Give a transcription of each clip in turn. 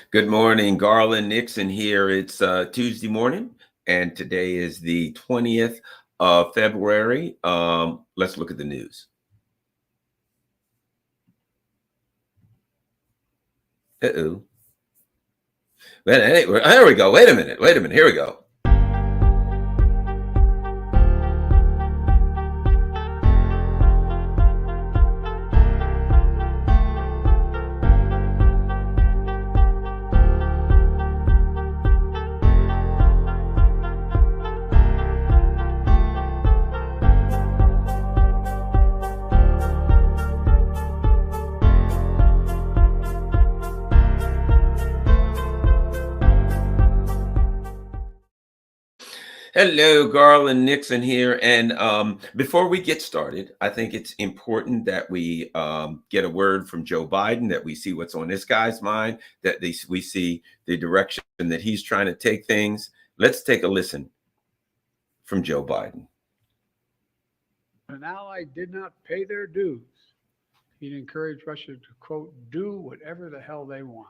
Good morning, Garland Nixon here. It's Tuesday morning, and today is the 20th of February. Let's look at the news. Uh-oh. There we go. Wait a minute. Here we go. Hello, Garland Nixon here. And before we get started, I think it's important that we get a word from Joe Biden, that we see what's on this guy's mind, that we see the direction that he's trying to take things. Let's take a listen from Joe Biden. An ally did not pay their dues. He'd encourage Russia to, quote, do whatever the hell they want.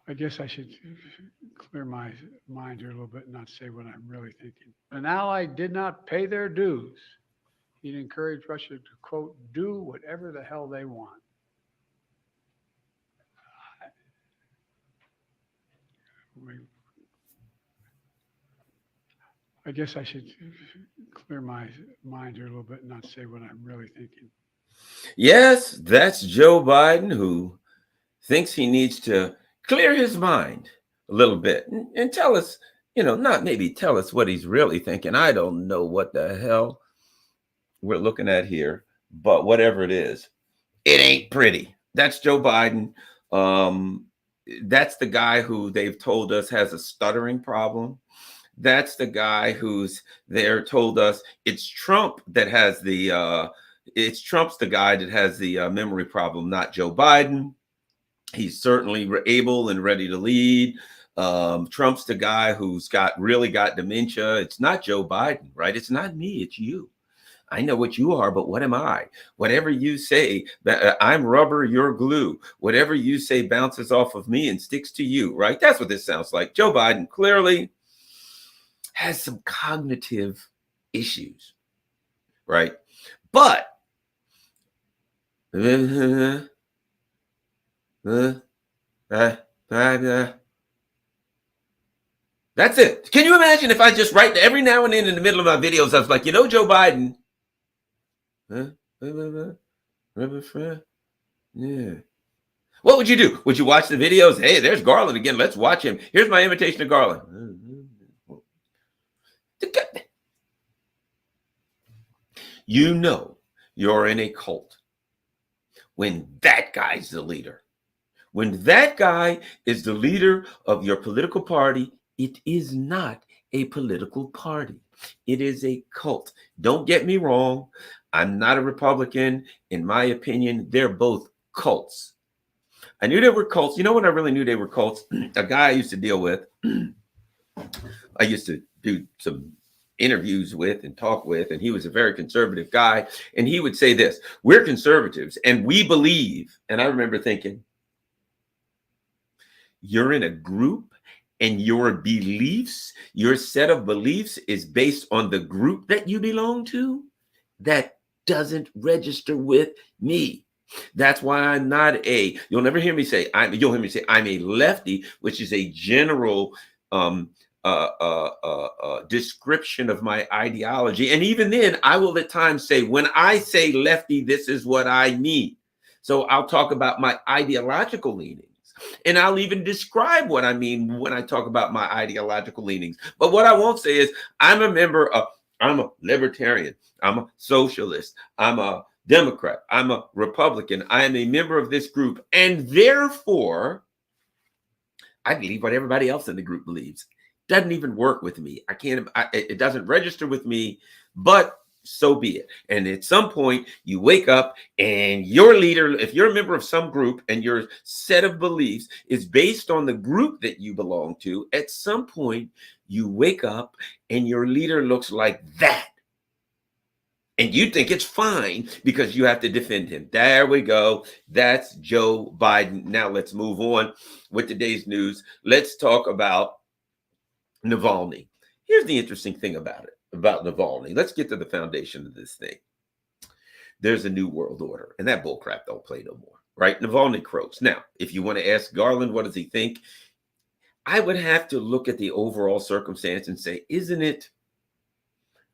I guess I should clear my mind here a little bit and not say what I'm really thinking. An ally did not pay their dues. He'd encourage Russia to, quote, do whatever the hell they want. I guess I should clear my mind here a little bit and not say what I'm really thinking. Yes, that's Joe Biden, who thinks he needs to clear his mind a little bit and tell us, not maybe tell us what he's really thinking. I don't know what the hell we're looking at here, but whatever it is, it ain't pretty. That's Joe Biden. That's the guy who they've told us has a stuttering problem. That's the guy who's there told us it's Trump that has Trump's the guy that has the memory problem, not Joe Biden. He's certainly able and ready to lead. Trump's the guy who's really got dementia. It's not Joe Biden, right? It's not me. It's you. I know what you are, but what am I? Whatever you say, I'm rubber, you're glue. Whatever you say bounces off of me and sticks to you, right? That's what this sounds like. Joe Biden clearly has some cognitive issues, right? But that's it. Can you imagine if I just write every now and then in the middle of my videos, I was like, Joe Biden. Yeah. What would you do? Would you watch the videos? Hey, there's Garland again. Let's watch him. Here's my imitation of Garland. You're in a cult when that guy's the leader. When that guy is the leader of your political party, it is not a political party. It is a cult. Don't get me wrong. I'm not a Republican. In my opinion, they're both cults. I knew they were cults. You know when I really knew they were cults? A guy I used to deal with, I used to do some interviews with and talk with, and he was a very conservative guy. And he would say this: we're conservatives and we believe. And I remember thinking, you're in a group and your beliefs, your set of beliefs is based on the group that you belong to? That doesn't register with me. That's why I'm not you'll never hear me say, you'll hear me say I'm a lefty, which is a general description of my ideology. And even then, I will at times say, when I say lefty, this is what I mean. So I'll talk about my ideological leanings. And I'll even describe what I mean when I talk about my ideological leanings. But what I won't say is I'm a libertarian, I'm a socialist, I'm a Democrat, I'm a Republican, I am a member of this group, and therefore I believe what everybody else in the group believes. Doesn't even work with me. It doesn't register with me, but so be it. And at some point you wake up and your leader, if you're a member of some group and your set of beliefs is based on the group that you belong to, at some point you wake up and your leader looks like that. And you think it's fine because you have to defend him. There we go. That's Joe Biden. Now let's move on with today's news. Let's talk about Navalny. Here's the interesting thing about it, about Navalny. Let's get to the foundation of this thing. There's a new world order, and that bullcrap don't play no more, right? Navalny croaks. Now, if you want to ask Garland, what does he think? I would have to look at the overall circumstance and say, isn't it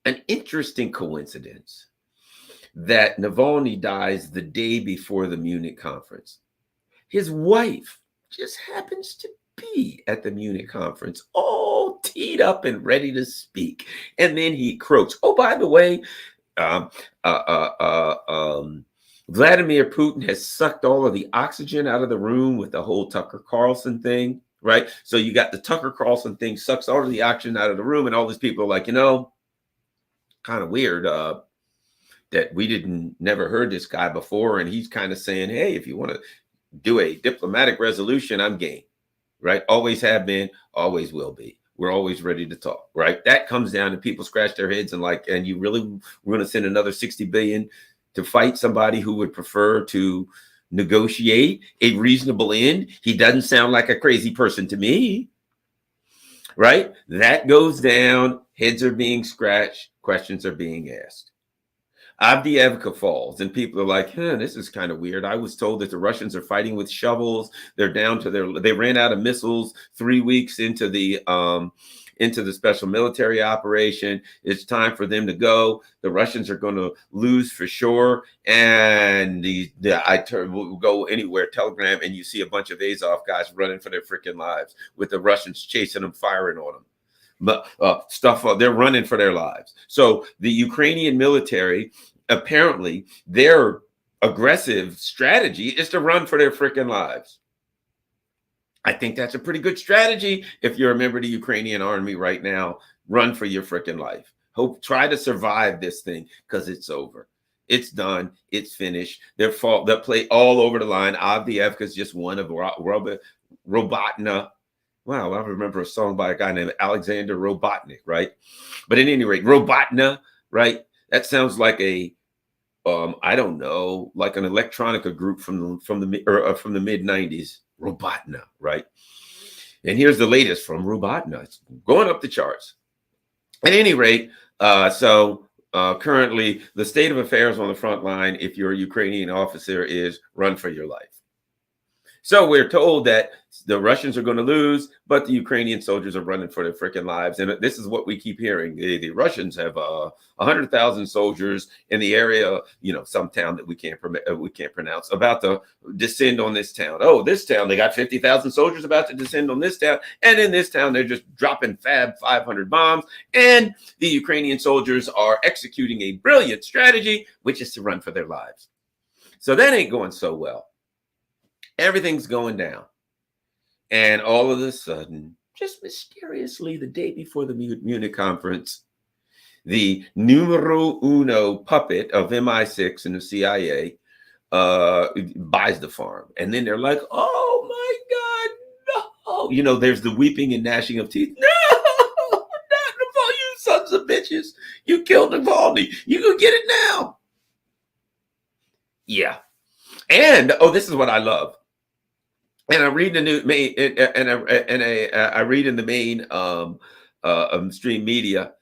an interesting coincidence that Navalny dies the day before the Munich conference? His wife just happens to be at the Munich conference, all teed up and ready to speak. And then he croaks. Oh, by the way, Vladimir Putin has sucked all of the oxygen out of the room with the whole Tucker Carlson thing, right? So you got the Tucker Carlson thing sucks all of the oxygen out of the room, and all these people are like, kind of weird that we never heard this guy before, and he's kind of saying, hey, if you want to do a diplomatic resolution, I'm game, right? Always have been, always will be. We're always ready to talk, right? That comes down to people scratch their heads and you really, we're going to send another 60 billion to fight somebody who would prefer to negotiate a reasonable end. He doesn't sound like a crazy person to me, right? That goes down. Heads are being scratched. Questions are being asked. Avdiivka falls, and people are like, this is kind of weird. I was told that the Russians are fighting with shovels. They're down to they ran out of missiles 3 weeks into the special military operation. It's time for them to go. The Russians are going to lose for sure. And will go anywhere, Telegram, and you see a bunch of Azov guys running for their freaking lives with the Russians chasing them, firing on them. They're running for their lives. So the Ukrainian military, apparently their aggressive strategy is to run for their freaking lives. I think that's a pretty good strategy. If you're a member of the Ukrainian army right now, run for your freaking life. Try to survive this thing, because it's over. It's done. It's finished. They'll play all over the line. Avdiivka is just one of Robotna. Wow, I remember a song by a guy named Alexander Robotnik, right? But at any rate, Robotna, right? That sounds like a, I don't know, like an electronica group from the mid '90s. Robotna, right? And here's the latest from Robotna. It's going up the charts. At any rate, currently the state of affairs on the front line, if you're a Ukrainian officer, is run for your life. So we're told that the Russians are going to lose, but the Ukrainian soldiers are running for their freaking lives. And this is what we keep hearing. The Russians have 100,000 soldiers in the area, some town that we can't pronounce, about to descend on this town. Oh, this town, they got 50,000 soldiers about to descend on this town. And in this town, they're just dropping Fab 500 bombs. And the Ukrainian soldiers are executing a brilliant strategy, which is to run for their lives. So that ain't going so well. Everything's going down. And all of a sudden, just mysteriously, the day before the Munich conference, the numero uno puppet of MI6 and the CIA buys the farm. And then they're like, oh my God, no. There's the weeping and gnashing of teeth. No, not Navalny, you sons of bitches. You killed Navalny. You can get it now. Yeah. And, this is what I love. And I read in the main stream media.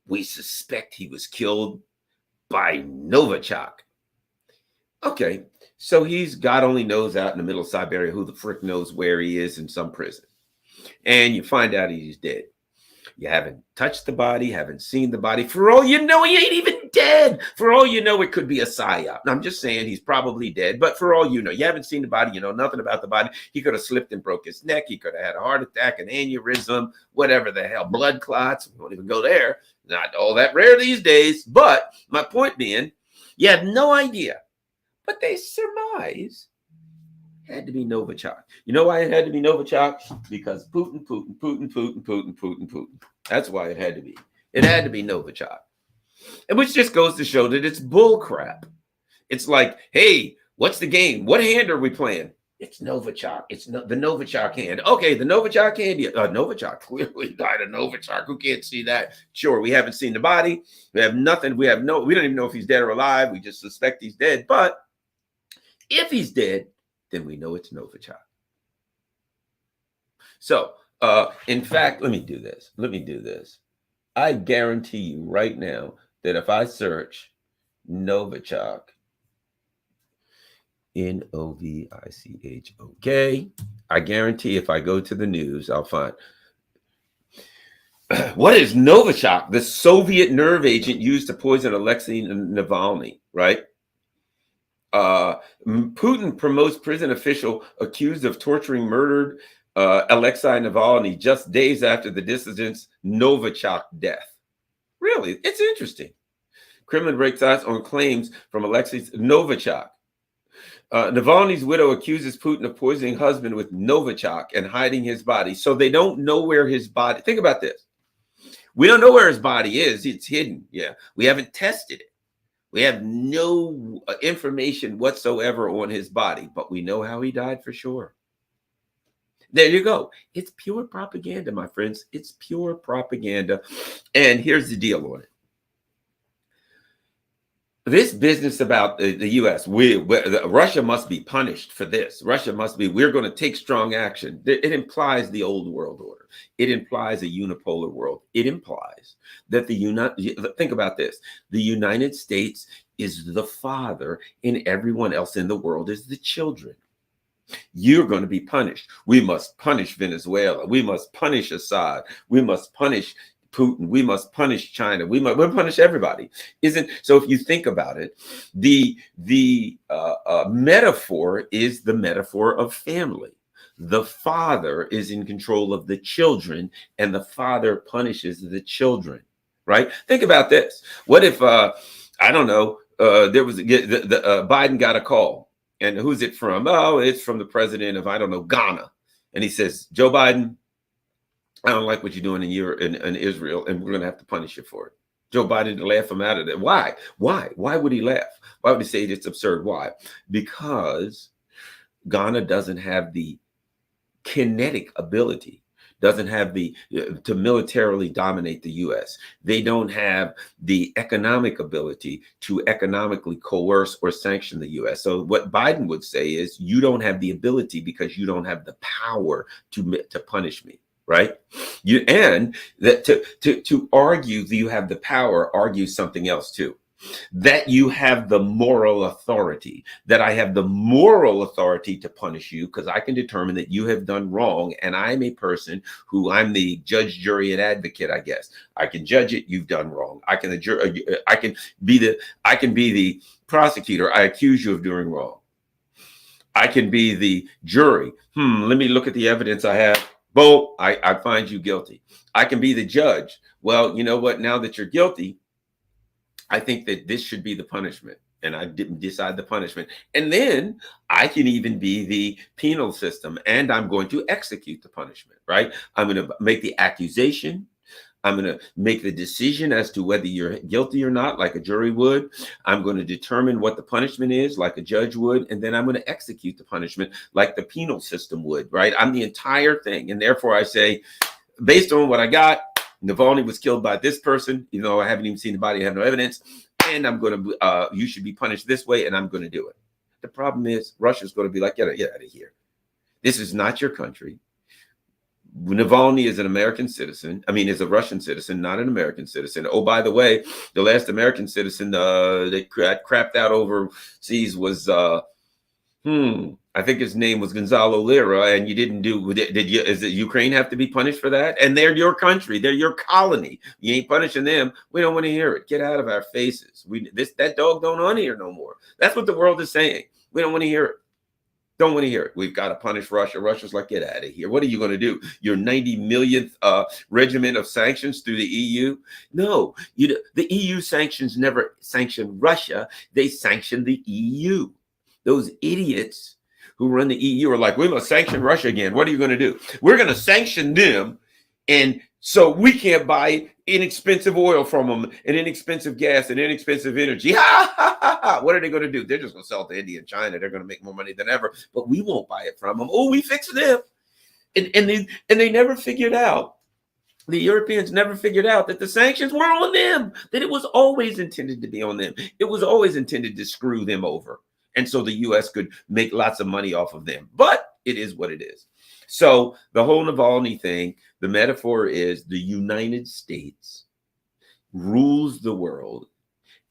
We suspect he was killed by Novichok. Okay, so he's God only knows out in the middle of Siberia. Who the frick knows where he is in some prison? And you find out he's dead. You haven't touched the body, haven't seen the body. For all you know, he ain't even dead. For all you know, it could be a psyop. I'm just saying he's probably dead. But for all you know, you haven't seen the body. You know nothing about the body. He could have slipped and broke his neck. He could have had a heart attack, an aneurysm, whatever the hell, blood clots. We won't even go there. Not all that rare these days. But my point being, you have no idea. But they surmise had to be Novichok. You know why it had to be Novichok? Because Putin. That's why it had to be. It had to be Novichok. And which just goes to show that it's bull crap. It's like, hey, what's the game? What hand are we playing? It's Novichok. It's the Novichok hand. Okay, the Novichok hand. Novichok clearly died of Novichok. Who can't see that? Sure, we haven't seen the body. We have nothing. We don't even know if he's dead or alive. We just suspect he's dead. But if he's dead, then we know it's Novichok. So, in fact, let me do this. I guarantee you right now that if I search Novichok, Novichok, I guarantee if I go to the news, I'll find what is Novichok, the Soviet nerve agent used to poison Alexei Navalny, right? Putin promotes prison official accused of torturing murdered Alexei Navalny just days after the dissident's Novichok death. Really, it's interesting. Kremlin breaks ice on claims from Alexei Novichok. Navalny's widow accuses Putin of poisoning husband with Novichok and hiding his body. So they don't know where his body. Think about this. We don't know where his body is. It's hidden. Yeah, we haven't tested it. We have no information whatsoever on his body, but we know how he died for sure. There you go. It's pure propaganda, my friends. It's pure propaganda. And here's the deal on it. This business about the U.S., Russia must be punished for this. We're going to take strong action. It implies the old world order. It implies a unipolar world. It implies that think about this. The United States is the father and everyone else in the world is the children. You're going to be punished. We must punish Venezuela. We must punish Assad. We must punish Putin. We must punish China. We'll punish everybody. So if you think about it, the metaphor is the metaphor of family. The father is in control of the children, and the father punishes the children. Right? Think about this. What if I don't know? There was Biden got a call, and who's it from? Oh, it's from the president of I don't know Ghana, and he says, Joe Biden, I don't like what you're doing in Israel, and we're going to have to punish you for it. Joe Biden to laugh him out of it. Why? Why would he laugh? Why would he say it's absurd? Why? Because Ghana doesn't have the kinetic ability, doesn't have to militarily dominate the U.S. They don't have the economic ability to economically coerce or sanction the U.S. So what Biden would say is, you don't have the ability because you don't have the power to punish me. Right? And that to argue that you have the power argues something else too. That you have the moral authority, that I have the moral authority to punish you because I can determine that you have done wrong. And I'm a person I'm the judge, jury, and advocate, I guess. I can judge it. You've done wrong. I can be the prosecutor. I accuse you of doing wrong. I can be the jury. Let me look at the evidence I have. Boom, I find you guilty. I can be the judge. Well, you know what? Now that you're guilty, I think that this should be the punishment. And I didn't decide the punishment. And then I can even be the penal system, and I'm going to execute the punishment, right? I'm going to make the accusation. I'm going to make the decision as to whether you're guilty or not, like a jury would. I'm going to determine what the punishment is, like a judge would. And then I'm going to execute the punishment like the penal system would, right? I'm the entire thing. And therefore I say, based on what I got, Navalny was killed by this person, even though I haven't even seen the body, I have no evidence. And I'm going to, you should be punished this way, and I'm going to do it. The problem is Russia's going to be like, get out of here. This is not your country. Navalny is an American citizen. Is a Russian citizen, not an American citizen. Oh, by the way, the last American citizen that crapped out overseas was, I think his name was Gonzalo Lira, and you didn't do. Is it Ukraine have to be punished for that? And they're your country, they're your colony. You ain't punishing them. We don't want to hear it. Get out of our faces. That dog don't want to hear no more. That's what the world is saying. We don't want to hear it. Don't want to hear it. We've got to punish Russia. Russia's like, get out of here. What are you going to do? Your 90 millionth regiment of sanctions through the EU? No, the EU sanctions never sanction Russia. They sanction the EU. Those idiots who run the EU are like, we must sanction Russia again. What are you going to do? We're going to sanction them. And so we can't buy inexpensive oil from them and inexpensive gas and inexpensive energy. Ha, ha, ha, ha. What are they going to do? They're just going to sell it to India and China. They're going to make more money than ever, but we won't buy it from them. Oh, we fixed them. And they never figured out, the Europeans never figured out that the sanctions were on them, that it was always intended to be on them. It was always intended to screw them over. And so the US could make lots of money off of them. But it is what it is. So the whole Navalny thing, the metaphor is the United States rules the world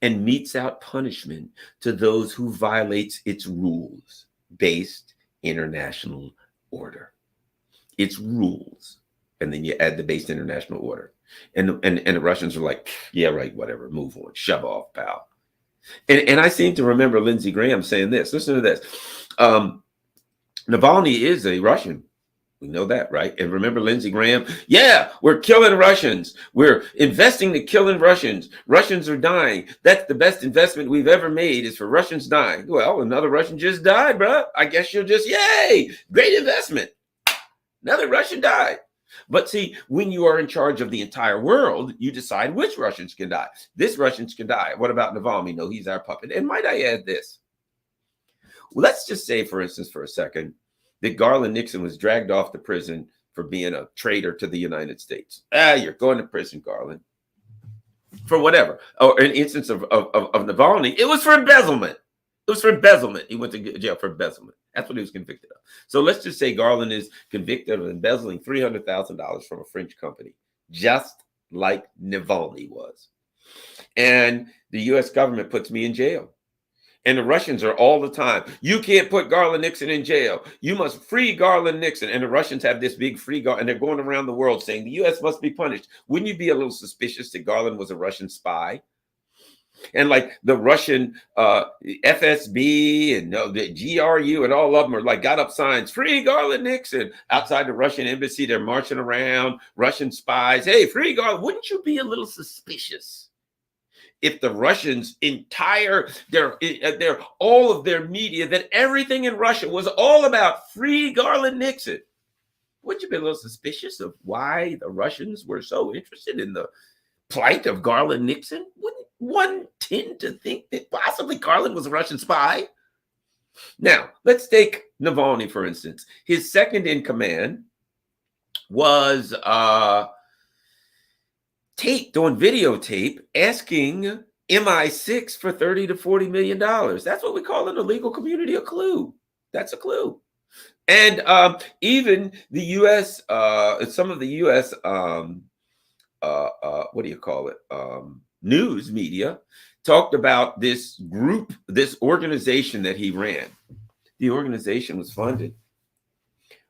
and metes out punishment to those who violates its rules-based international order. Its rules. And then you add the based international order. And the Russians are like, yeah, right, whatever, move on, shove off, pal. And I seem to remember Lindsey Graham saying this. Listen to this. Navalny is a Russian. We know that, right? And remember Lindsey Graham? Yeah, we're killing Russians. We're investing to killing Russians. Russians are dying. That's the best investment we've ever made is for Russians dying. Well, another Russian just died, bro. I guess you'll just, yay, great investment. Another Russian died. But see, when you are in charge of the entire world, you decide which Russians can die. This Russians can die. What about Navalny? No, he's our puppet. And might I add this? Well, let's just say, for instance, for a second, that Garland Nixon was dragged off to prison for being a traitor to the United States. You're going to prison, Garland. For whatever. Or an instance of Navalny, it was for embezzlement. It was for embezzlement. He went to jail for embezzlement. That's what he was convicted of. So let's just say Garland is convicted of embezzling $300,000 from a French company, just like Navalny was. And the U.S. government puts me in jail. And the Russians are all the time, you can't put Garland Nixon in jail. You must free Garland Nixon. And the Russians have this big free Garland, and they're going around the world saying the U.S. must be punished. Wouldn't you be a little suspicious that Garland was a Russian spy? And like the Russian FSB and the GRU and all of them are like got up signs, free Garland Nixon. Outside the Russian embassy, they're marching around, Russian spies. Hey, free Garland. Wouldn't you be a little suspicious if the Russians all of their media, that everything in Russia was all about free Garland Nixon? Wouldn't you be a little suspicious of why the Russians were so interested in the plight of Garland Nixon? Wouldn't one tend to think that possibly Garland was a Russian spy? Now, let's take Navalny, for instance. His second in command was taped on videotape asking MI6 for $30 to $40 million. That's what we call in the legal community a clue. That's a clue. And even the U.S., some of the U.S., what do you call it? News media talked about this group, this organization that he ran. The organization was funded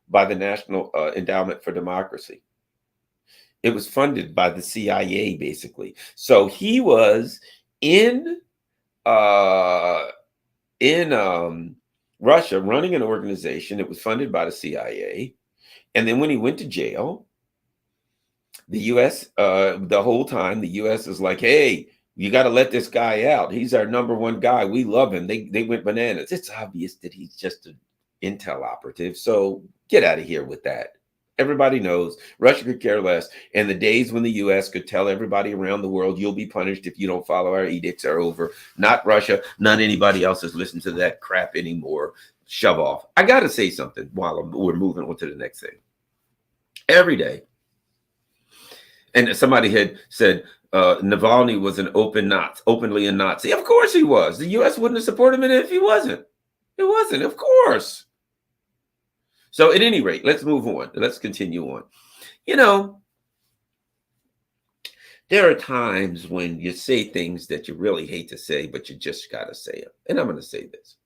by the National Endowment for Democracy. It was funded by the CIA, basically. So he was in Russia running an organization that was funded by the CIA. And then when he went to jail, the U.S., the whole time, the U.S. is like, hey, you got to let this guy out. He's our number one guy. We love him. They went bananas. It's obvious that he's just an intel operative. So get out of here with that. Everybody knows Russia could care less. And the days when the U.S. could tell everybody around the world, you'll be punished if you don't follow our edicts are over. Not Russia. Not anybody else has listened to that crap anymore. Shove off. I got to say something while we're moving on to the next thing. Every day. And somebody had said Navalny was an openly a Nazi. Of course he was. The U.S. wouldn't have supported him if he wasn't. It wasn't, of course. So at any rate, let's move on. Let's continue on. You know, there are times when you say things that you really hate to say, but you just got to say them. And I'm going to say this.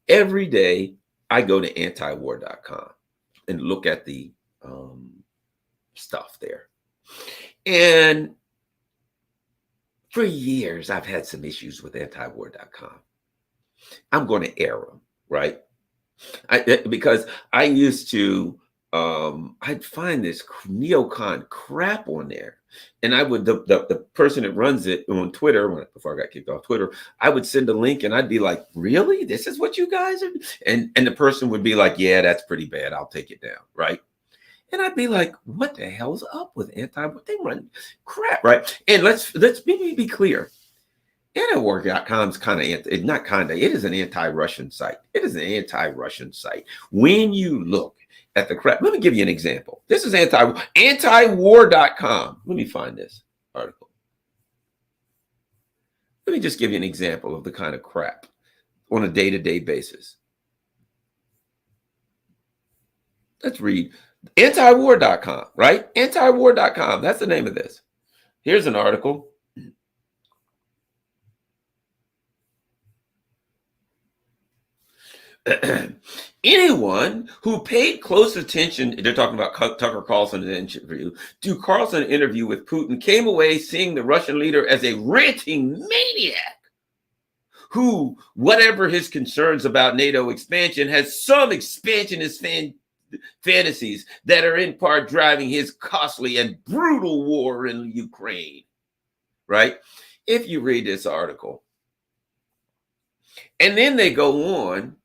Every day I go to antiwar.com and look at the stuff there. And for years, I've had some issues with antiwar.com. I'm going to air them, right? Because I used to, I'd find this neocon crap on there. And I would, the person that runs it on Twitter, before I got kicked off Twitter, I would send a link and I'd be like, really? This is what you guys are? And the person would be like, yeah, that's pretty bad. I'll take it down, right? And I'd be like, what the hell's up with what they run crap, right? And let's maybe be clear. Antiwar.com is it is an anti-Russian site. It is an anti-Russian site. When you look at the crap, let me give you an example. This is antiwar.com. Let me find this article. Let me just give you an example of the kind of crap on a day-to-day basis. Let's read antiwar.com, right? Antiwar.com. That's the name of this. Here's an article. Anyone who paid close attention, they're talking about Tucker Carlson's interview, to Carlson's interview with Putin, came away seeing the Russian leader as a ranting maniac who, whatever his concerns about NATO expansion, has some expansionist fantasies that are in part driving his costly and brutal war in Ukraine, right? If you read this article, and then they go on,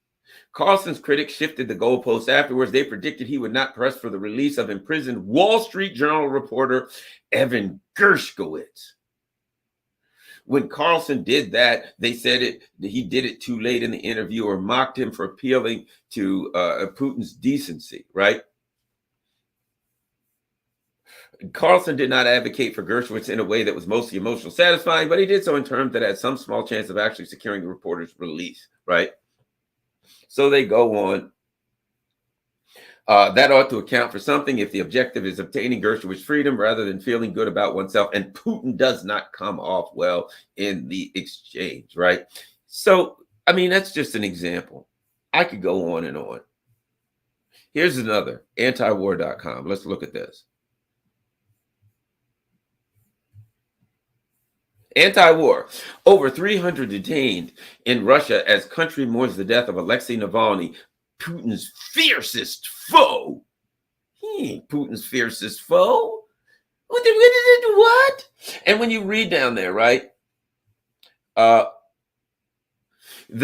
Carlson's critics shifted the goalposts afterwards. They predicted he would not press for the release of imprisoned Wall Street Journal reporter Evan Gershkovich. When Carlson did that, they said he did it too late in the interview or mocked him for appealing to Putin's decency, right? Carlson did not advocate for Gershkovich in a way that was mostly emotional satisfying, but he did so in terms that had some small chance of actually securing the reporter's release, right? So they go on. That ought to account for something if the objective is obtaining Gershowich's freedom rather than feeling good about oneself. And Putin does not come off well in the exchange, right? So, I mean, that's just an example. I could go on and on. Here's another, antiwar.com. Let's look at this. Anti-war. Over 300 detained in Russia as country mourns the death of Alexei Navalny, Putin's fiercest foe. He ain't Putin's fiercest foe. What? And when you read down there, right? The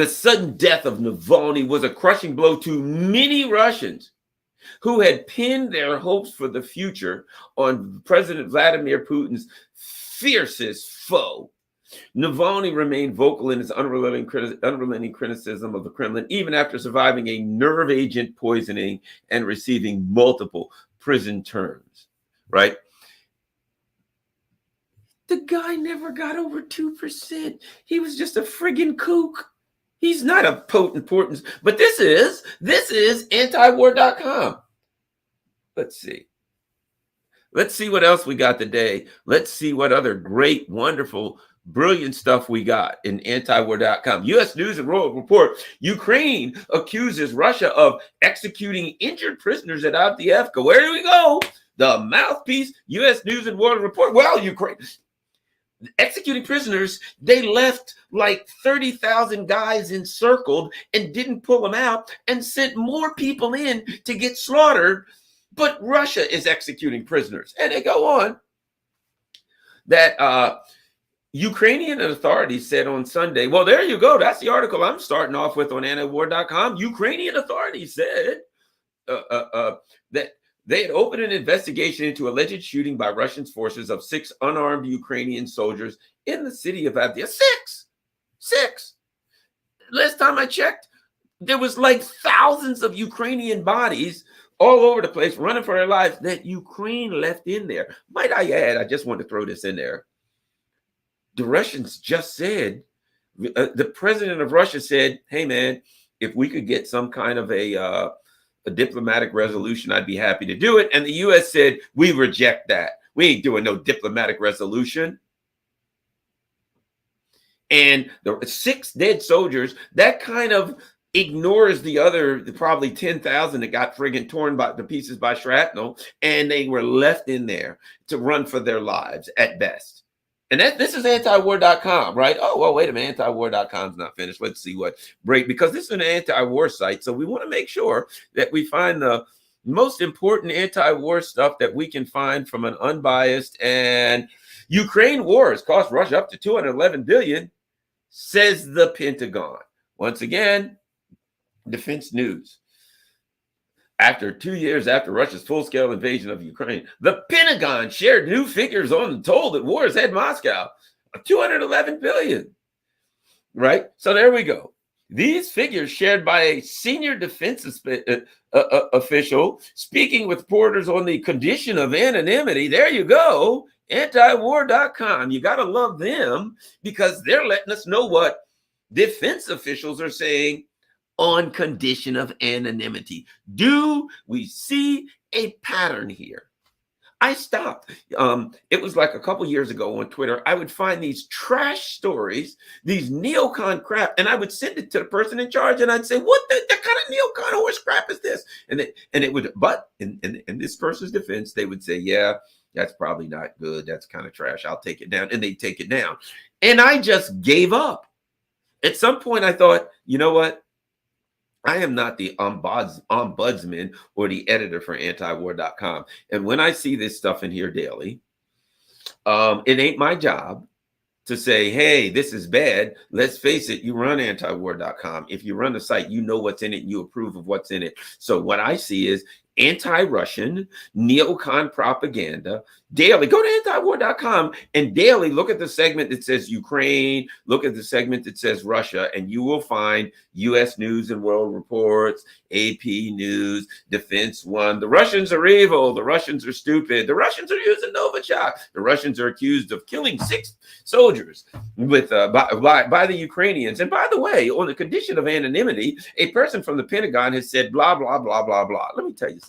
sudden death of Navalny was a crushing blow to many Russians who had pinned their hopes for the future on President Vladimir Putin's fiercest foe. Navalny remained vocal in his unrelenting criticism of the Kremlin, even after surviving a nerve agent poisoning and receiving multiple prison terms, right? The guy never got over 2%. He was just a friggin' kook. He's not of potent importance, but this is antiwar.com. Let's see. Let's see what else we got today. Let's see what other great, wonderful, brilliant stuff we got in antiwar.com. U.S. News and World Report. Ukraine accuses Russia of executing injured prisoners at Avdiivka. Where do we go? The mouthpiece, U.S. News and World Report. Well, Ukraine executing prisoners, they left like 30,000 guys encircled and didn't pull them out and sent more people in to get slaughtered. But Russia is executing prisoners. And they go on that Ukrainian authorities said on Sunday, well, there you go. That's the article I'm starting off with on antiwar.com. Ukrainian authorities said that they had opened an investigation into alleged shooting by Russian forces of 6 unarmed Ukrainian soldiers in the city of Avdiivka. Six. Last time I checked, there was like thousands of Ukrainian bodies all over the place running for their lives that Ukraine left in there. Might I add, I just want to throw this in there. The Russians just said, the president of Russia said, hey, man, if we could get some kind of a diplomatic resolution, I'd be happy to do it. And the U.S. said, we reject that. We ain't doing no diplomatic resolution. And the 6 dead soldiers, that kind of ignores the other probably 10,000 that got friggin' torn to pieces by shrapnel, and they were left in there to run for their lives at best. And this is antiwar.com, right? Oh, well, wait a minute. Antiwar.com's not finished. Let's see what break, because this is an anti-war site. So we want to make sure that we find the most important anti-war stuff that we can find from an unbiased. And Ukraine war has cost Russia up to $211 billion, says the Pentagon. Once again, Defense News. After 2 years after Russia's full-scale invasion of Ukraine, the Pentagon shared new figures on the toll that war has had Moscow, 211 billion, right? So there we go. These figures shared by a senior defense official speaking with reporters on the condition of anonymity. There you go. Antiwar.com. You got to love them because they're letting us know what defense officials are saying on condition of anonymity. Do we see a pattern here? I stopped. It was like a couple years ago on Twitter. I would find these trash stories, these neocon crap, and I would send it to the person in charge, and I'd say, "What the kind of neocon horse crap is this?" And it would, but in this person's defense, they would say, "Yeah, that's probably not good. That's kind of trash. I'll take it down," and they'd take it down. And I just gave up. At some point, I thought, you know what? I am not the ombudsman or the editor for antiwar.com. And when I see this stuff in here daily, it ain't my job to say, hey, this is bad. Let's face it, you run antiwar.com. If you run the site, you know what's in it and you approve of what's in it. So what I see is anti-Russian neocon propaganda daily. Go to antiwar.com and daily look at the segment that says Ukraine, look at the segment that says Russia, and you will find U.S. News and World Reports, AP News, Defense One. The Russians are evil. The Russians are stupid. The Russians are using Novichok. The Russians are accused of killing 6 soldiers with by the Ukrainians. And by the way, on the condition of anonymity, a person from the Pentagon has said blah, blah, blah, blah, blah. Let me tell you something.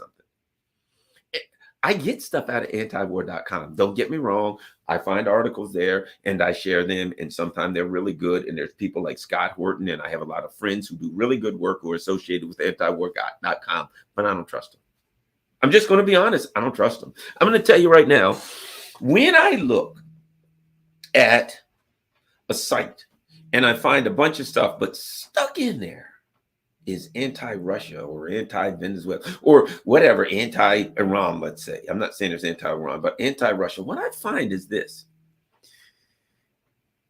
I get stuff out of antiwar.com. Don't get me wrong. I find articles there and I share them, and sometimes they're really good. And there's people like Scott Horton, and I have a lot of friends who do really good work who are associated with antiwar.com, but I don't trust them. I'm just going to be honest. I don't trust them. I'm going to tell you right now, when I look at a site and I find a bunch of stuff, but stuck in there is anti-Russia or anti-Venezuela or whatever, anti-Iran, let's say. I'm not saying there's anti-Iran, but anti-Russia. What I find is this,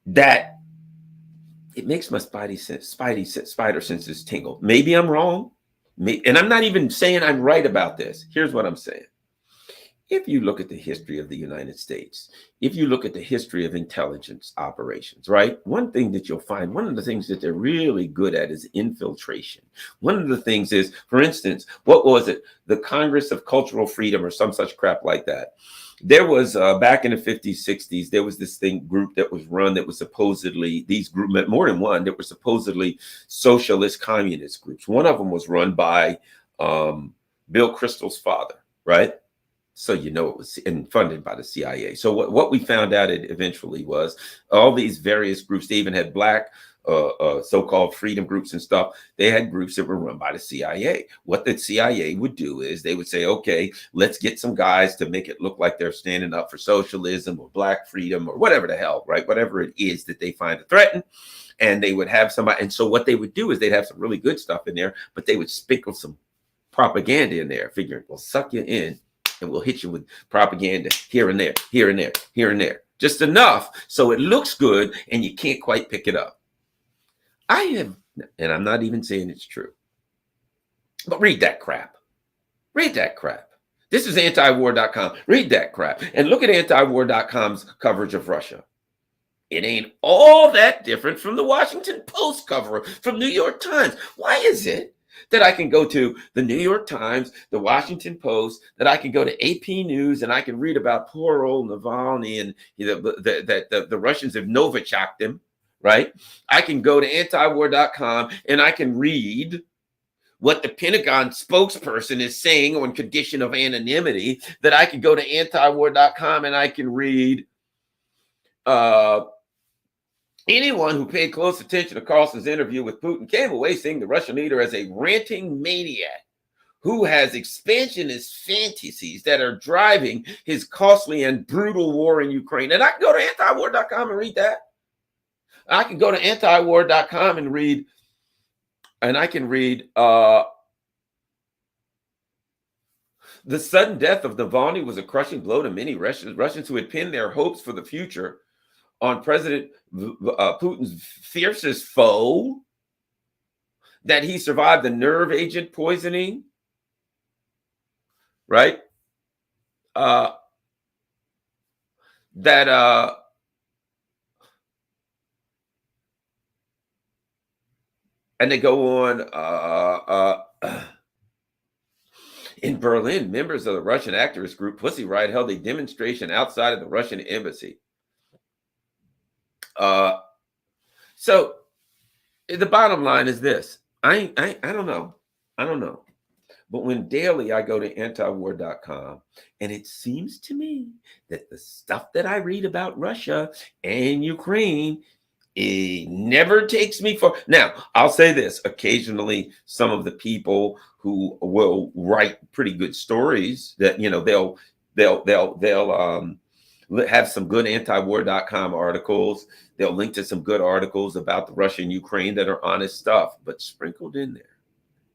that it makes my spider senses tingle. Maybe I'm wrong. And I'm not even saying I'm right about this. Here's what I'm saying. If you look at the history of the United States, if you look at the history of intelligence operations, right? One thing that you'll find, one of the things that they're really good at is infiltration. One of the things is, for instance, what was it? The Congress of Cultural Freedom or some such crap like that. There was, back in the 50s, 60s, there was this group that was run that was supposedly, these group, more than one, that were supposedly socialist communist groups. One of them was run by Bill Kristol's father, right? So you know it was funded by the CIA. So what we found out eventually was all these various groups, they even had black so-called freedom groups and stuff. They had groups that were run by the CIA. What the CIA would do is they would say, okay, let's get some guys to make it look like they're standing up for socialism or black freedom or whatever the hell, right? Whatever it is that they find a threat. And they would have somebody. And so what they would do is they'd have some really good stuff in there, but they would sprinkle some propaganda in there, figuring we'll suck you in. And we'll hit you with propaganda here and there, here and there, here and there. Just enough so it looks good and you can't quite pick it up. I have, and I'm not even saying it's true, but read that crap. Read that crap. This is antiwar.com. Read that crap. And look at antiwar.com's coverage of Russia. It ain't all that different from the Washington Post cover, from New York Times. Why is it that I can go to the New York Times, the Washington Post, that I can go to AP News and I can read about poor old Navalny and the Russians have Novichoked him, right? I can go to antiwar.com and I can read what the Pentagon spokesperson is saying on condition of anonymity, that I can go to antiwar.com and I can read anyone who paid close attention to Carlson's interview with Putin came away seeing the Russian leader as a ranting maniac who has expansionist fantasies that are driving his costly and brutal war in Ukraine. And I can go to antiwar.com and read that. I can go to antiwar.com and read, and I can read the sudden death of Navalny was a crushing blow to many Russians who had pinned their hopes for the future on President Putin's fiercest foe, that he survived the nerve agent poisoning right? Uh, that and they go on. In Berlin, members of the Russian activist group Pussy Riot held a demonstration outside of the Russian embassy. Uh, so the bottom line is this: I don't know, I don't know. But when daily I go to antiwar.com, and it seems to me that the stuff that I read about Russia and Ukraine, it never takes me for. Now, I'll say this: occasionally, some of the people who will write pretty good stories that they'll have some good antiwar.com articles. They'll link to some good articles about the Russia and Ukraine that are honest stuff, but sprinkled in there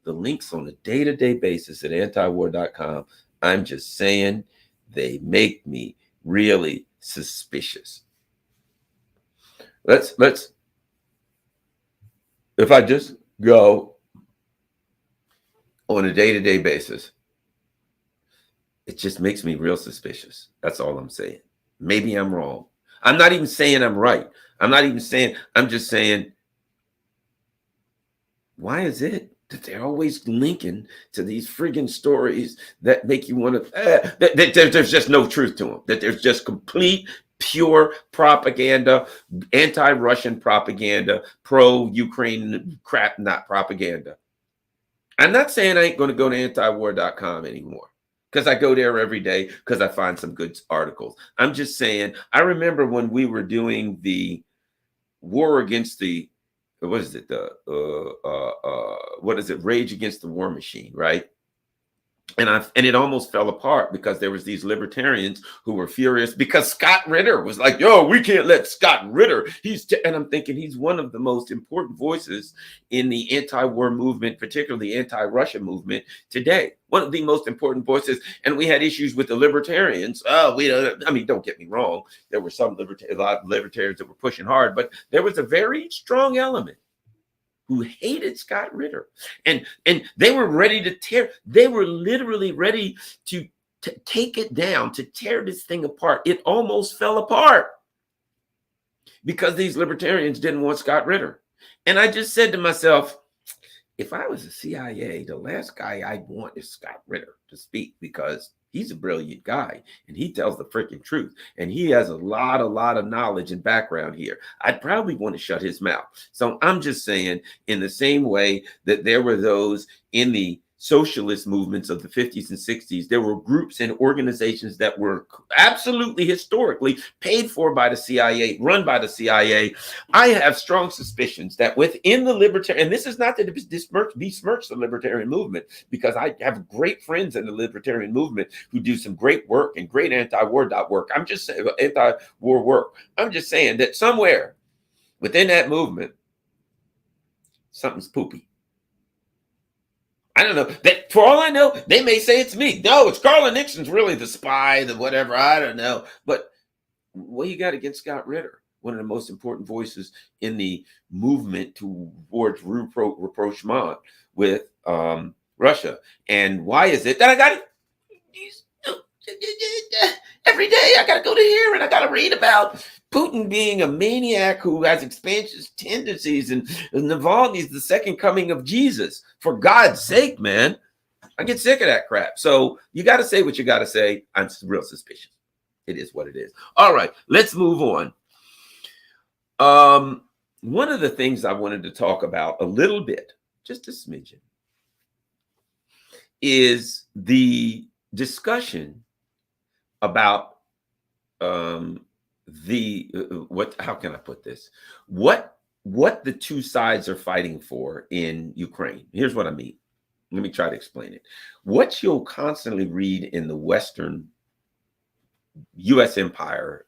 the links on a day-to-day basis at antiwar.com, I'm just saying they make me really suspicious. Let's if I just go on a day-to-day basis, it just makes me real suspicious. That's all I'm saying. Maybe I'm wrong. I'm not even saying I'm right. I'm just saying, why is it that they're always linking to these friggin' stories that make you want to, there's just no truth to them, that there's just complete, pure propaganda, anti-Russian propaganda, pro-Ukraine crap, not propaganda. I'm not saying I ain't going to go to antiwar.com anymore, because I go there every day because I find some good articles. I'm just saying, I remember when we were doing the war against the, what is it? What is it? Rage Against the War Machine, right? And it almost fell apart because there was these libertarians who were furious because Scott Ritter was like, "Yo, we can't let Scott Ritter." And I'm thinking he's one of the most important voices in the anti-war movement, particularly the anti-Russia movement today. One of the most important voices. And we had issues with the libertarians. I mean, don't get me wrong. There were a lot of libertarians that were pushing hard, but there was a very strong element who hated Scott Ritter. And they were ready to tear, they were literally ready to take it down, to tear this thing apart. It almost fell apart because these libertarians didn't want Scott Ritter. And I just said to myself, if I was the CIA, the last guy I'd want is Scott Ritter to speak, because he's a brilliant guy and he tells the freaking truth. And he has a lot of knowledge and background here. I'd probably want to shut his mouth. So I'm just saying, in the same way that there were those in the socialist movements of the 50s and 60s, there were groups and organizations that were absolutely historically paid for by the CIA, run by the CIA. I have strong suspicions that within the libertarian, and this is not to besmirch the libertarian movement, because I have great friends in the libertarian movement who do some great work and great anti-war work. I'm just saying, anti-war work. I'm just saying that somewhere within that movement, something's poopy. I don't know. That, for all I know, they may say it's me. No, it's Garland Nixon's really the spy, the whatever. I don't know. But what you got against Scott Ritter, one of the most important voices in the movement towards rapprochement with Russia? And why is it that I got every day I got to go to here and I got to read about Putin being a maniac who has expansionist tendencies, and Navalny's the second coming of Jesus? For God's sake, man, I get sick of that crap. So you got to say what you got to say. I'm real suspicious. It is what it is. All right, let's move on. One of the things I wanted to talk about a little bit, just a smidgen, is the discussion about how can I put this? What the two sides are fighting for in Ukraine. Here's what I mean. Let me try to explain it. What you'll constantly read in the Western U.S. empire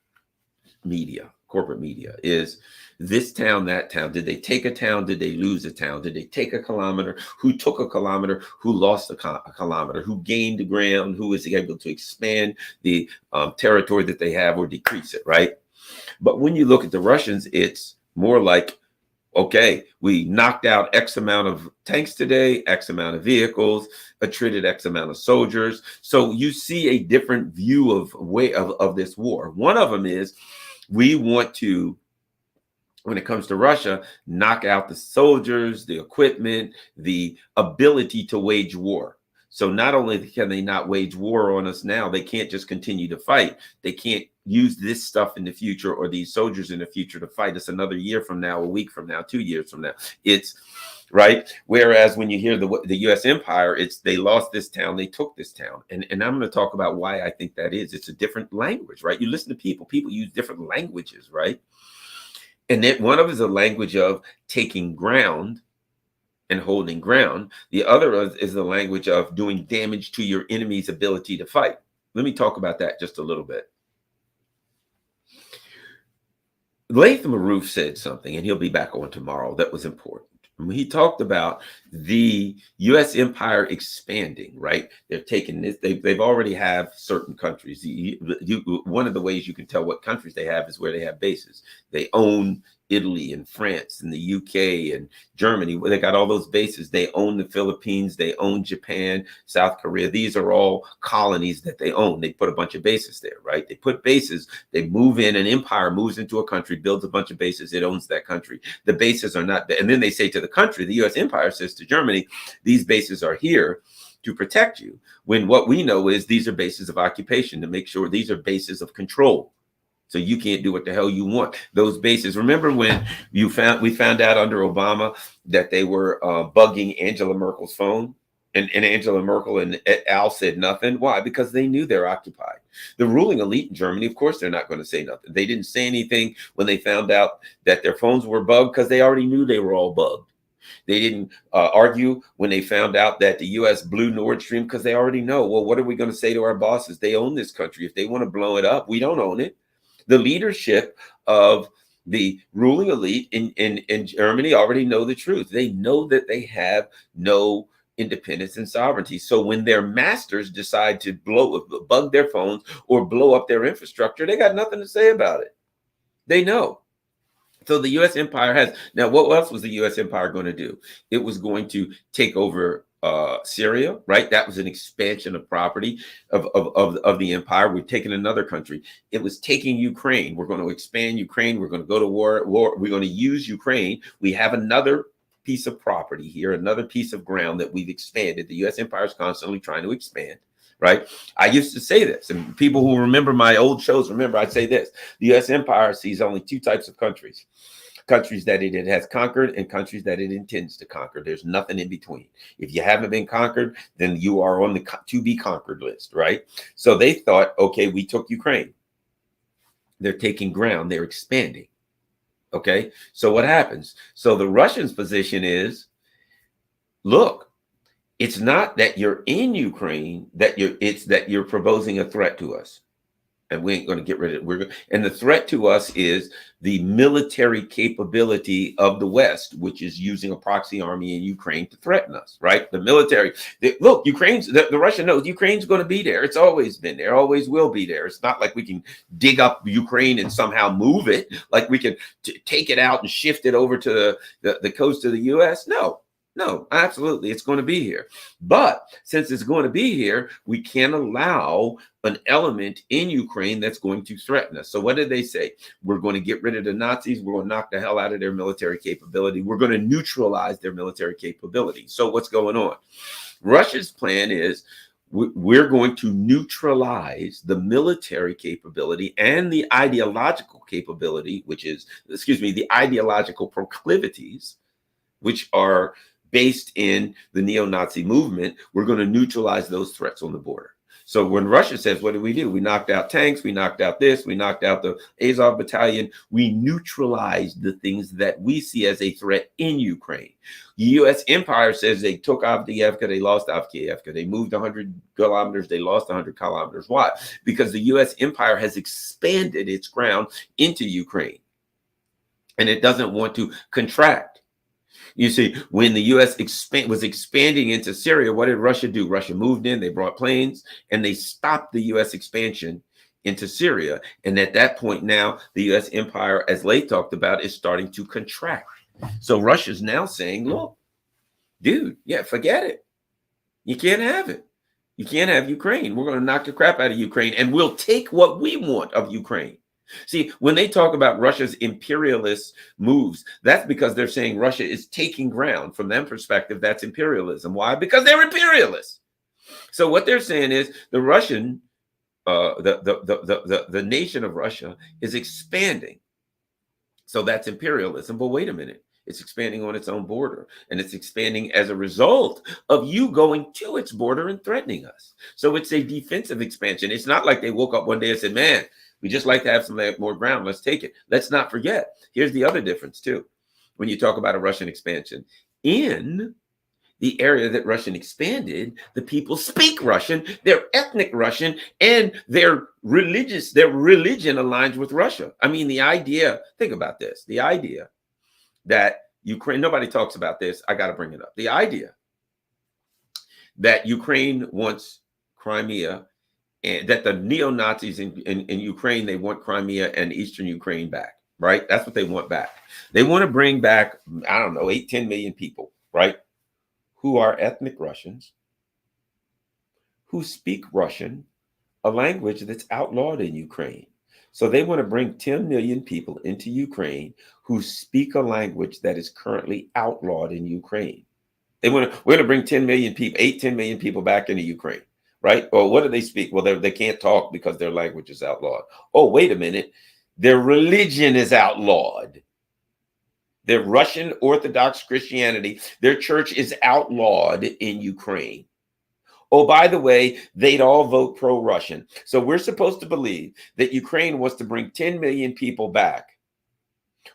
media, corporate media, is this town, that town. Did they take a town? Did they lose a town? Did they take a kilometer? Who took a kilometer? Who lost a kilometer? Who gained the ground? Who was able to expand the territory that they have or decrease it, right? But when you look at the Russians, it's more like Okay, we knocked out X amount of tanks today, X amount of vehicles, attrited X amount of soldiers. So you see a different view of this war. One of them is we want to, when it comes to Russia, knock out the soldiers, the equipment, the ability to wage war. So not only can they not wage war on us now, they can't just continue to fight. They can't use this stuff in the future or these soldiers in the future to fight us another year from now, a week from now, 2 years from now. It's right. Whereas when you hear the U.S. empire, it's they lost this town, they took this town. And I'm going to talk about why I think that is. It's a different language, right? You listen to people use different languages, right? And then one of them is a language of taking ground and holding ground. The other is the language of doing damage to your enemy's ability to fight. Let me talk about that just a little bit. Latham Aroof said something, and he'll be back on tomorrow, that was important. He talked about the U.S. empire expanding, right? They're taking this, they've already have certain countries. One of the ways you can tell what countries they have is where they have bases. They own Italy and France and the UK and Germany. They got all those bases. They own the Philippines. They own Japan, South Korea. These are all colonies that they own. They put a bunch of bases there, right? They put bases. They move in. An empire moves into a country, builds a bunch of bases. It owns that country. The bases are not, and then they say to the country, the U.S. empire says to Germany, these bases are here to protect you. When what we know is these are bases of occupation, to make sure these are bases of control. So you can't do what the hell you want. Those bases. Remember when we found out under Obama that they were bugging Angela Merkel's phone, and Angela Merkel and Al said nothing. Why? Because they knew they're occupied. The ruling elite in Germany, of course, they're not going to say nothing. They didn't say anything when they found out that their phones were bugged because they already knew they were all bugged. They didn't argue when they found out that the U.S. blew Nord Stream because they already know, well, what are we going to say to our bosses? They own this country. If they want to blow it up, we don't own it. The leadership of the ruling elite in Germany already know the truth. They know that they have no independence and sovereignty. So when their masters decide to bug their phones or blow up their infrastructure, they got nothing to say about it. They know. So the U.S. empire has, now what else was the U.S. empire going to do? It was going to take over Syria, right? That was an expansion of property of the empire. We're taking another country. It was taking Ukraine. We're going to expand Ukraine. We're going to go to war. We're going to use Ukraine. We have another piece of property here, another piece of ground that we've expanded. The U.S. empire is constantly trying to expand. Right. I used to say this, and people who remember my old shows remember I'd say this. The U.S. empire sees only two types of countries. Countries that it has conquered and countries that it intends to conquer. There's nothing in between. If you haven't been conquered, then you are on the to be conquered list, right? So they thought, okay, we took Ukraine. They're taking ground. They're expanding. Okay. So what happens? So the Russians' position is, look, it's not that you're in Ukraine, it's that you're proposing a threat to us. And we ain't going to get rid of it. And the threat to us is the military capability of the West, which is using a proxy army in Ukraine to threaten us, right? The military. Look, the Russia knows Ukraine's going to be there. It's always been there, always will be there. It's not like we can dig up Ukraine and somehow move it, like we can take it out and shift it over to the coast of the U.S. No, absolutely. It's going to be here. But since it's going to be here, we can't allow an element in Ukraine that's going to threaten us. So what did they say? We're going to get rid of the Nazis. We're going to knock the hell out of their military capability. We're going to neutralize their military capability. So what's going on? Russia's plan is we're going to neutralize the military capability and the ideological capability, which is, the ideological proclivities, which are based in the neo-Nazi movement. We're going to neutralize those threats on the border. So when Russia says, what did we do? We knocked out tanks, we knocked out this, we knocked out the Azov battalion, we neutralized the things that we see as a threat in Ukraine. The U.S. empire says they took Avdiivka, they lost Avdiivka, they moved 100 kilometers, they lost 100 kilometers. Why? Because the U.S. empire has expanded its ground into Ukraine, and it doesn't want to contract. You see, when the U.S. was expanding into Syria, what did Russia do? Russia moved in, they brought planes, and they stopped the U.S. expansion into Syria. And at that point now, the U.S. empire, as Lay talked about, is starting to contract. So Russia's now saying, look, dude, yeah, forget it. You can't have it. You can't have Ukraine. We're going to knock the crap out of Ukraine, and we'll take what we want of Ukraine. See, when they talk about Russia's imperialist moves, that's because they're saying Russia is taking ground. From their perspective, that's imperialism. Why? Because they're imperialists. So what they're saying is the Russian, the nation of Russia is expanding. So that's imperialism. But wait a minute. It's expanding on its own border, and it's expanding as a result of you going to its border and threatening us. So it's a defensive expansion. It's not like they woke up one day and said, man, we just like to have some more ground. Let's take it. Let's not forget. Here's the other difference, too. When you talk about a Russian expansion, in the area that Russian expanded, the people speak Russian, they're ethnic Russian, and their religion aligns with Russia. I mean, the idea, think about this, the idea that Ukraine, nobody talks about this, I got to bring it up. The idea that Ukraine wants Crimea, and that the neo-Nazis in Ukraine, they want Crimea and Eastern Ukraine back, right? That's what they want back. They want to bring back, I don't know, 8-10 million people, right? Who are ethnic Russians, who speak Russian, a language that's outlawed in Ukraine. So they want to bring 10 million people into Ukraine who speak a language that is currently outlawed in Ukraine. We're going to bring 10 million people, 10 million people back into Ukraine, right? Or what do they speak? Well, they can't talk because their language is outlawed. Oh, wait a minute. Their religion is outlawed. Their Russian Orthodox Christianity, their church is outlawed in Ukraine. Oh, by the way, they'd all vote pro-Russian. So we're supposed to believe that Ukraine wants to bring 10 million people back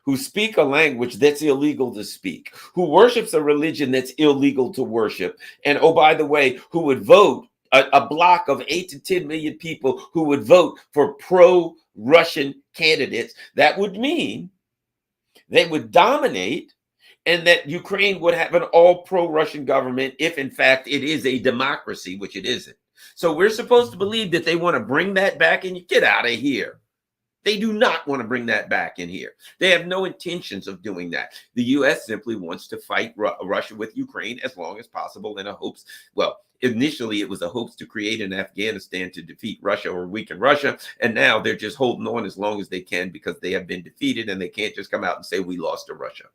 who speak a language that's illegal to speak, who worships a religion that's illegal to worship. And oh, by the way, who would vote a block of 8 to 10 million people who would vote for pro-Russian candidates. That would mean they would dominate, and that Ukraine would have an all pro-Russian government if, in fact, it is a democracy, which it isn't. So we're supposed to believe that they want to bring that back, and you get out of here. They do not want to bring that back in here. They have no intentions of doing that. The U.S. simply wants to fight Russia with Ukraine as long as possible in a hopes, well, initially it was a hopes to create an Afghanistan to defeat Russia or weaken Russia. And now they're just holding on as long as they can because they have been defeated, and they can't just come out and say we lost to Russia.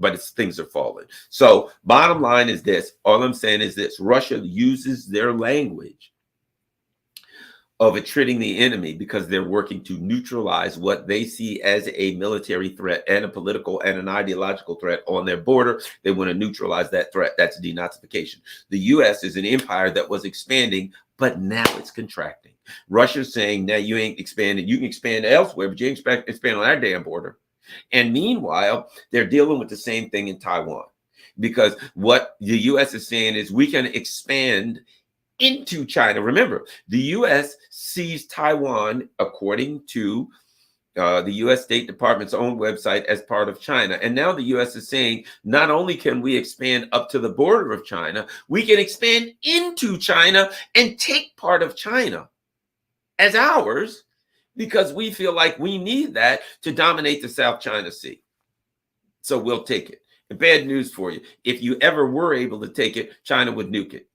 But things are falling. So bottom line is this. All I'm saying is this. Russia uses their language of attriting the enemy because they're working to neutralize what they see as a military threat and a political and an ideological threat on their border. They want to neutralize that threat. That's denazification. The U.S. is an empire that was expanding, but now it's contracting. Russia's saying, now you ain't expanding. You can expand elsewhere, but you ain't expand on our damn border. And meanwhile, they're dealing with the same thing in Taiwan, because what the U.S. is saying is we can expand into China. Remember, the U.S. sees Taiwan, according to the U.S. State Department's own website, as part of China. And now the U.S. is saying, not only can we expand up to the border of China, we can expand into China and take part of China as ours, because we feel like we need that to dominate the South China Sea. So we'll take it. And bad news for you. If you ever were able to take it, China would nuke it.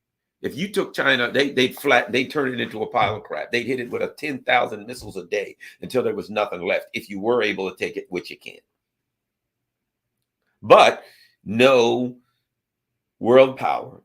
If you took China, they'd turn it into a pile of crap. They'd hit it with 10,000 missiles a day until there was nothing left, if you were able to take it, which you can't. But no world power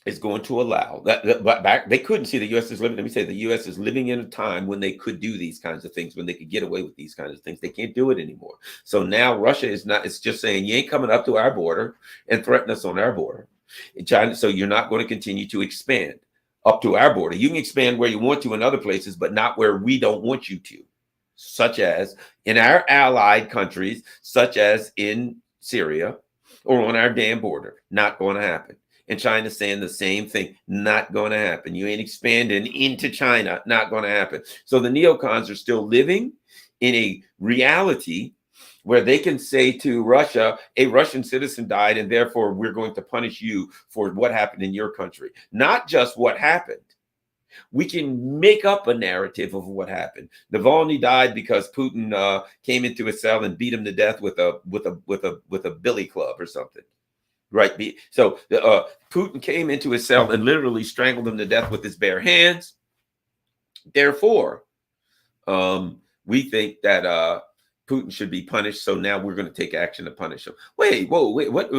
is going to allow that. But back, they couldn't see the U.S. is living. Let me say, the U.S. is living in a time when they could do these kinds of things, when they could get away with these kinds of things. They can't do it anymore. So now Russia is not. It's just saying, you ain't coming up to our border and threaten us on our border. In China, so you're not going to continue to expand up to our border. You can expand where you want to in other places, but not where we don't want you to, such as in our allied countries, such as in Syria or on our damn border. Not going to happen. And China's saying the same thing. Not going to happen. You ain't expanding into China. Not going to happen. So the neocons are still living in a reality where they can say to Russia, a Russian citizen died, and therefore we're going to punish you for what happened in your country. Not just what happened, We can make up a narrative of what happened. Navalny died because Putin came into his cell and beat him to death with a billy club or something. Right. So Putin came into his cell and literally strangled him to death with his bare hands. Therefore, we think that Putin should be punished. So now we're going to take action to punish him. Wait, what?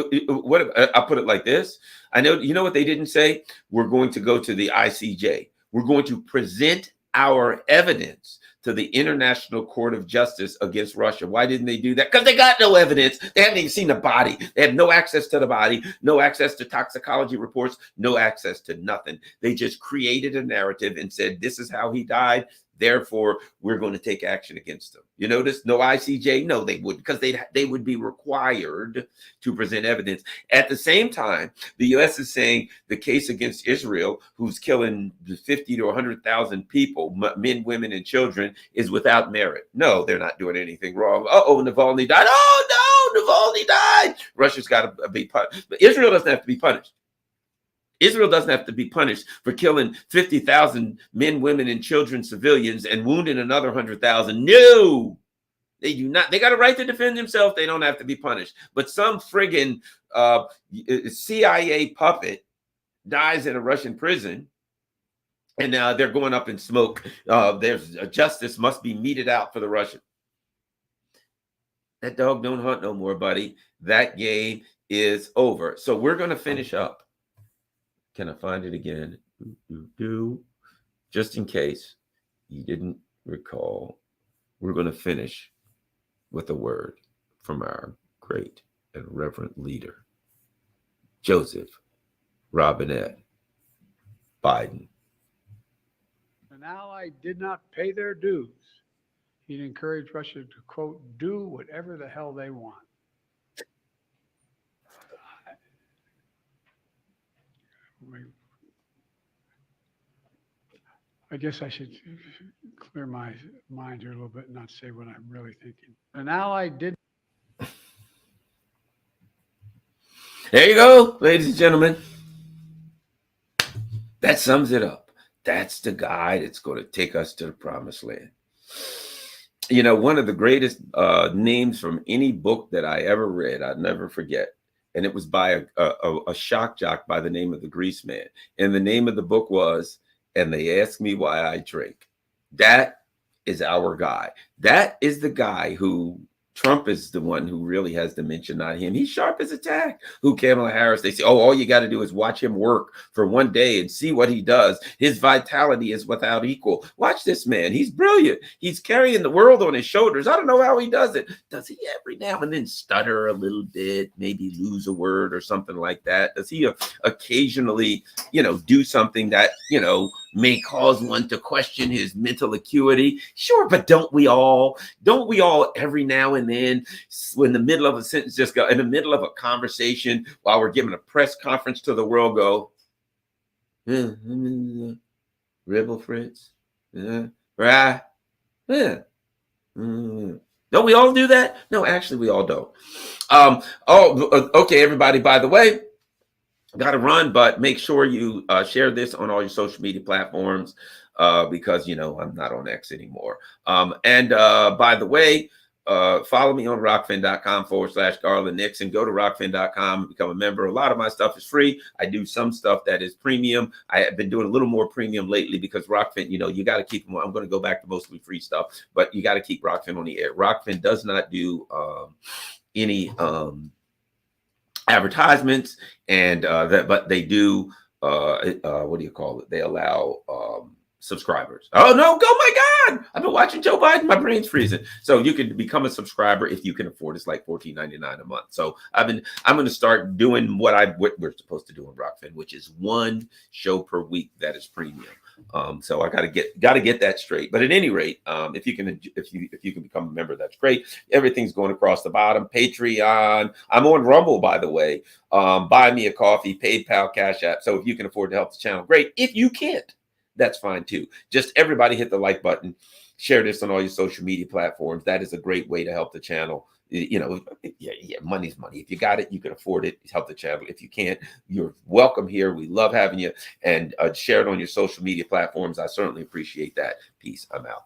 I'll put it like this. I know, you know what they didn't say? We're going to go to the ICJ. We're going to present our evidence to the International Court of Justice against Russia. Why didn't they do that? Because they got no evidence. They haven't even seen the body. They have no access to the body, no access to toxicology reports, no access to nothing. They just created a narrative and said, this is how he died. Therefore, we're going to take action against them. You notice? No ICJ? No, they wouldn't, because they would be required to present evidence. At the same time, the U.S. is saying the case against Israel, who's killing 50 to 100,000 people, men, women, and children, is without merit. No, they're not doing anything wrong. Uh-oh, Navalny died. Oh, no, Navalny died. Russia's got to be punished. But Israel doesn't have to be punished. Israel doesn't have to be punished for killing 50,000 men, women, and children, civilians, and wounding another 100,000. No, they do not. They got a right to defend themselves. They don't have to be punished. But some friggin' CIA puppet dies in a Russian prison, and now they're going up in smoke. There's justice must be meted out for the Russian. That dog don't hunt no more, buddy. That game is over. So we're going to finish up. Can I find it again? Just in case you didn't recall, we're going to finish with a word from our great and reverent leader, Joseph Robinette Biden. An ally did not pay their dues. He'd encourage Russia to, quote, do whatever the hell they want. I guess I should clear my mind here a little bit and not say what I'm really thinking. An ally did. There you go, ladies and gentlemen. That sums it up. That's the guy that's going to take us to the promised land. You know, one of the greatest names from any book that I ever read, I'll never forget. And it was by a shock jock by the name of the Grease Man. And the name of the book was, And They Ask Me Why I Drink. That is our guy. That is the guy who Trump is the one who really has dementia, not him. He's sharp as a tack. Who Kamala Harris, they say, oh, all you got to do is watch him work for one day and see what he does. His vitality is without equal. Watch this man. He's brilliant. He's carrying the world on his shoulders. I don't know how he does it. Does he every now and then stutter a little bit, maybe lose a word or something like that? Does he occasionally, do something that, may cause one to question his mental acuity? Sure, but don't we all every now and then, when the middle of a sentence just go, in the middle of a conversation while we're giving a press conference to the world, go, Rebel Fritz, right? Don't we all do that? No, actually, we all don't. Okay, everybody, by the way, got to run, but make sure you share this on all your social media platforms because, I'm not on X anymore. And by the way, follow me on rockfin.com/Garland Nixon. Go to rockfin.com and become a member. A lot of my stuff is free. I do some stuff that is premium. I have been doing a little more premium lately because Rockfin, you got to keep them. I'm going to go back to mostly free stuff, but you got to keep Rockfin on the air. Rockfin does not do any advertisements, and but they do what do you call it? They allow subscribers. Oh no, my God, I've been watching Joe Biden, my brain's freezing. So you can become a subscriber if you can afford it. It's like $14.99 a month. So I'm going to start doing what we're supposed to do in Rockfin, which is one show per week that is premium. So I got to get that straight. But at any rate, if you can become a member, that's great. Everything's going across the bottom. Patreon. I'm on Rumble, by the way. Buy me a coffee, PayPal, Cash App. So if you can afford to help the channel, great. If you can't, that's fine too. Just everybody hit the like button, Share this on all your social media platforms. That is a great way to help the channel. Yeah, money's money. If you got it, you can afford it. Help the channel. If you can't, you're welcome here. We love having you. And share it on your social media platforms. I certainly appreciate that. Peace. I'm out.